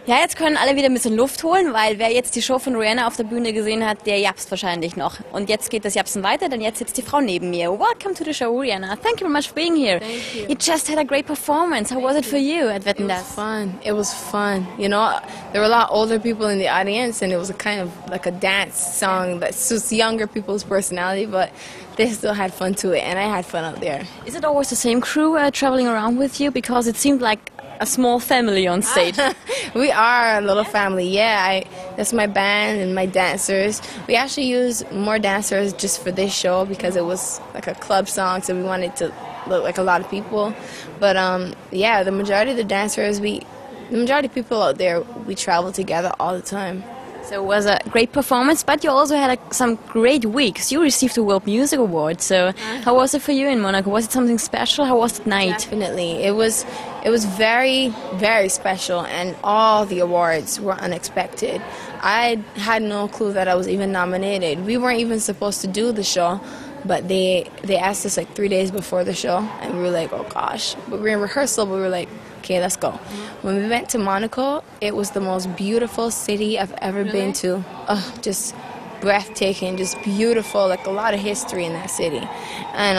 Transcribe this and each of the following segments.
Ja, jetzt können alle wieder ein bisschen Luft holen, weil wer jetzt die Show von Rihanna auf der Bühne gesehen hat, der japst wahrscheinlich noch. Und jetzt geht das Japsen weiter, denn jetzt sitzt die Frau neben mir. Welcome to the show, Rihanna. Thank you very much for being here. Thank you. You just had a great performance. How was it for you at Wetten? It was fun. It was fun. You know, there were a lot older people in the audience, and it was a kind of like a dance song that suits younger people's personality, but they still had fun to it, and I had fun out there. Is it always the same crew traveling around with you? Because it seemed like a small family on stage. We are a little family, yeah. That's my band and my dancers. We actually used more dancers just for this show because it was like a club song, so we wanted to look like a lot of people. But yeah, the majority of the dancers, the majority of people out there, we travel together all the time. So it was a great performance, but you also had some great weeks. You received the World Music Award. So how was it for you in Monaco? Was it something special? How was the night? Definitely. It was very, very special, and all the awards were unexpected. I had no clue that I was even nominated. We weren't even supposed to do the show, but they asked us like 3 days before the show, and we were like, oh gosh. But we were in rehearsal, but we were like, okay, let's go. When we went to Monaco, it was the most beautiful city I've ever been to. Oh, just breathtaking, just beautiful, like a lot of history in that city. And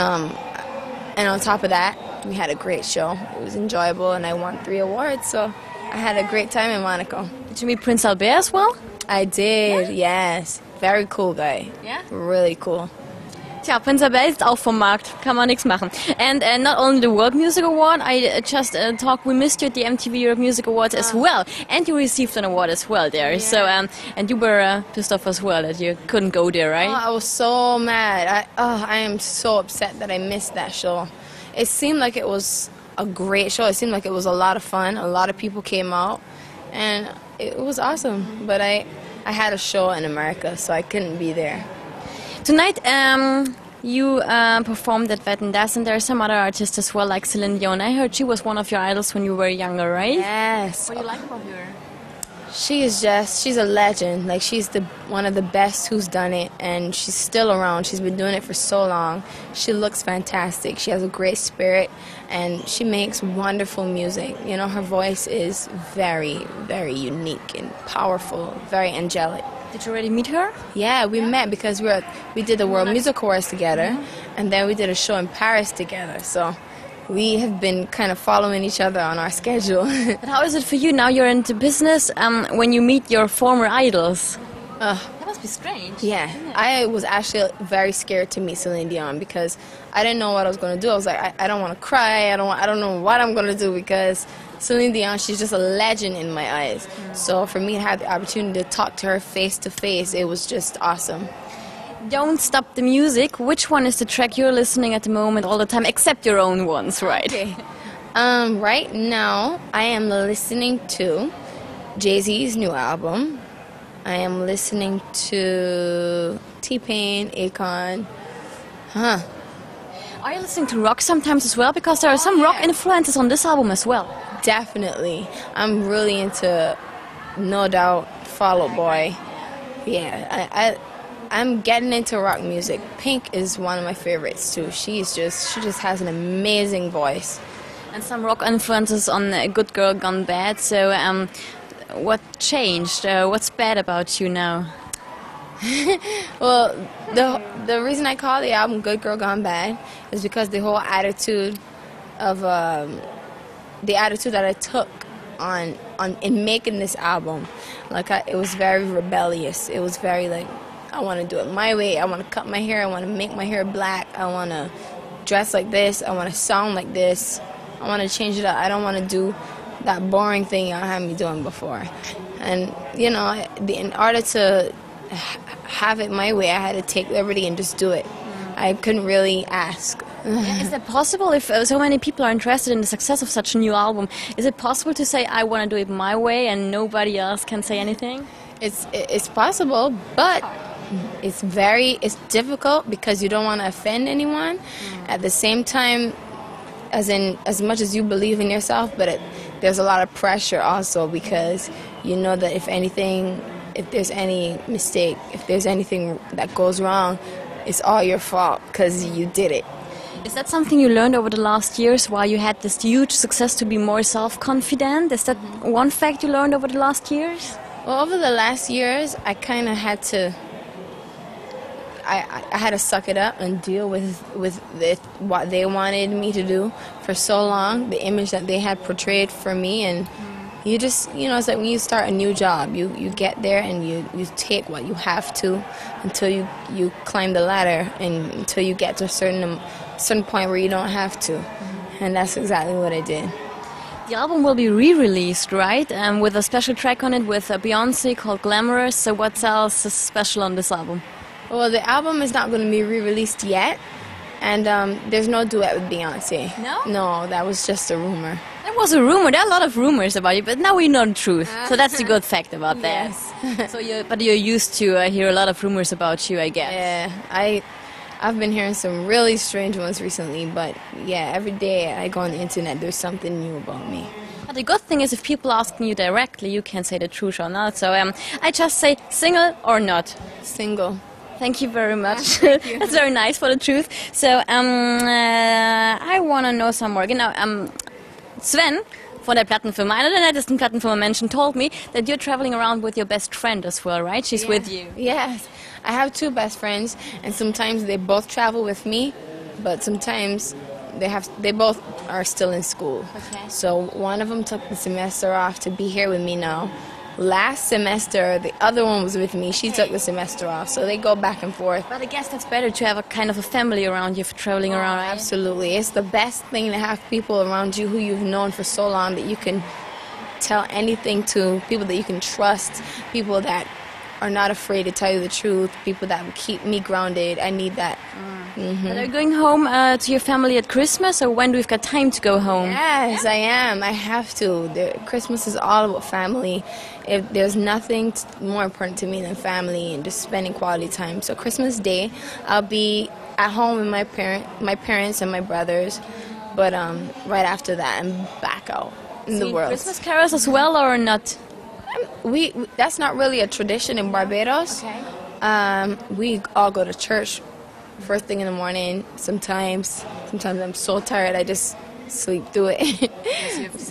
on top of that, we had a great show. It was enjoyable, and I won 3 awards, so I had a great time in Monaco. Did you meet Prince Albert as well? I did, yes. Very cool guy. Yeah? Really cool. Tja, Prince Albert ist auch vom Markt, kann man nichts machen. And not only the World Music Award, I just we missed you at the MTV Europe Music Awards as well, and you received an award as well there. Yeah. So and you were pissed off as well that you couldn't go there, right? Oh, I was so mad. I am so upset that I missed that show. It seemed like it was a great show. It seemed like it was a lot of fun. A lot of people came out, and it was awesome. But I had a show in America, so I couldn't be there. Tonight, you performed at Wetten, and there are some other artists as well, like Celine Dion. I heard she was one of your idols when you were younger, right? Yes. What do you like about her? She's a legend. Like, she's one of the best who's done it, and she's still around. She's been doing it for so long. She looks fantastic. She has a great spirit, and she makes wonderful music. You know, her voice is very, very unique and powerful, very angelic. Did you already meet her? Yeah, we met because we did the World Music Awards together, and then we did a show in Paris together. So we have been kind of following each other on our schedule. But how is it for you now you're into business when you meet your former idols? That must be strange. Yeah, I was actually very scared to meet Celine Dion because I didn't know what I was going to do. I was like, I don't want to cry. I don't know what I'm going to do because Celine Dion, she's just a legend in my eyes. So for me to have the opportunity to talk to her face to face, it was just awesome. Don't stop the music. Which one is the track you're listening at the moment all the time, except your own ones, right? Okay. Right now, I am listening to Jay-Z's new album. I am listening to T-Pain, Akon. Are you listening to rock sometimes as well? Because there are some rock influences on this album as well. Definitely. I'm really into No Doubt, Fall Out Boy. Yeah, I'm getting into rock music. Pink is one of my favorites too. She just has an amazing voice. And some rock influences on Good Girl Gone Bad. So what changed? What's bad about you now? Well, the reason I call the album Good Girl Gone Bad is because the whole attitude of the attitude that I took in making this album, like it was very rebellious. It was very like, I want to do it my way. I want to cut my hair. I want to make my hair black. I want to dress like this. I want to sound like this. I want to change it up. I don't want to do that boring thing y'all had me doing before. And you know, in order to have it my way, I had to take liberty and just do it. I couldn't really ask. Is it possible, if so many people are interested in the success of such a new album, is it possible to say, I want to do it my way and nobody else can say anything? It's possible, but it's difficult because you don't want to offend anyone. At the same time, as much as you believe in yourself, but there's a lot of pressure also because you know that if there's any mistake, if there's anything that goes wrong, it's all your fault because you did it. Is that something you learned over the last years, why you had this huge success to be more self-confident? Is that one fact you learned over the last years? Well, over the last years, I kind of had to. I had to suck it up and deal with what they wanted me to do for so long, the image that they had portrayed for me, and you just, it's like when you start a new job, you get there and you take what you have to until you climb the ladder and until you get to a certain point where you don't have to, and that's exactly what I did. The album will be re-released, right? With a special track on it with Beyonce called Glamorous. So what else is special on this album? Well, the album is not going to be re-released yet, and there's no duet with Beyonce. No? No, that was just a rumor. There was a rumor. There are a lot of rumors about you, but now we know the truth. So that's the good fact about that. Yes. But you're used to hear a lot of rumors about you, I guess. Yeah, I've been hearing some really strange ones recently, but yeah, every day I go on the internet, there's something new about me. But the good thing is, if people ask you directly, you can say the truth or not. So I just say single or not. Single. Thank you very much. That's very nice for the truth. So I want to know some more. Genau, Sven von der Plattenfirma, einer der nettesten Plattenfirma-Menschen, told me that you're traveling around with your best friend as well, right? She's with you. Yes. I have two best friends, and sometimes they both travel with me, but sometimes they both are still in school. Okay. So one of them took the semester off to be here with me now. Last semester, the other one was with me. She took the semester off, so they go back and forth. But I guess that's better to have a kind of a family around you for traveling around, right? Absolutely. It's the best thing to have people around you who you've known for so long that you can tell anything to, people that you can trust, people that are not afraid to tell you the truth, people that will keep me grounded. I need that. But are you going home to your family at Christmas, or when do we've got time to go home? Yes, I am. I have to. Christmas is all about family. If there's nothing more important to me than family and just spending quality time. So Christmas Day, I'll be at home with my parents and my brothers. But right after that, I'm back out in the world. Christmas carols as well, or not? We that's not really a tradition in Barbados. Okay. We all go to church first thing in the morning. Sometimes I'm so tired I just sleep through it.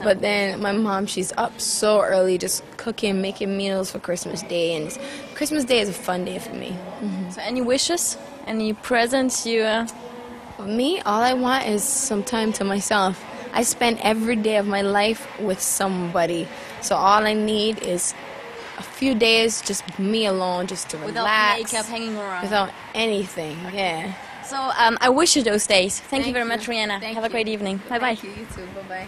But then my mom, she's up so early just cooking, making meals for Christmas Day, and Christmas Day is a fun day for me. So any wishes? Any presents you... For me, all I want is some time to myself. I spend every day of my life with somebody. So all I need is a few days, just me alone, just to relax. Without makeup hanging around. Without anything, yeah. So I wish you those days. Thank you very much, Rihanna. Thank Have a great evening. Bye-bye. Thank you, you too. Bye-bye.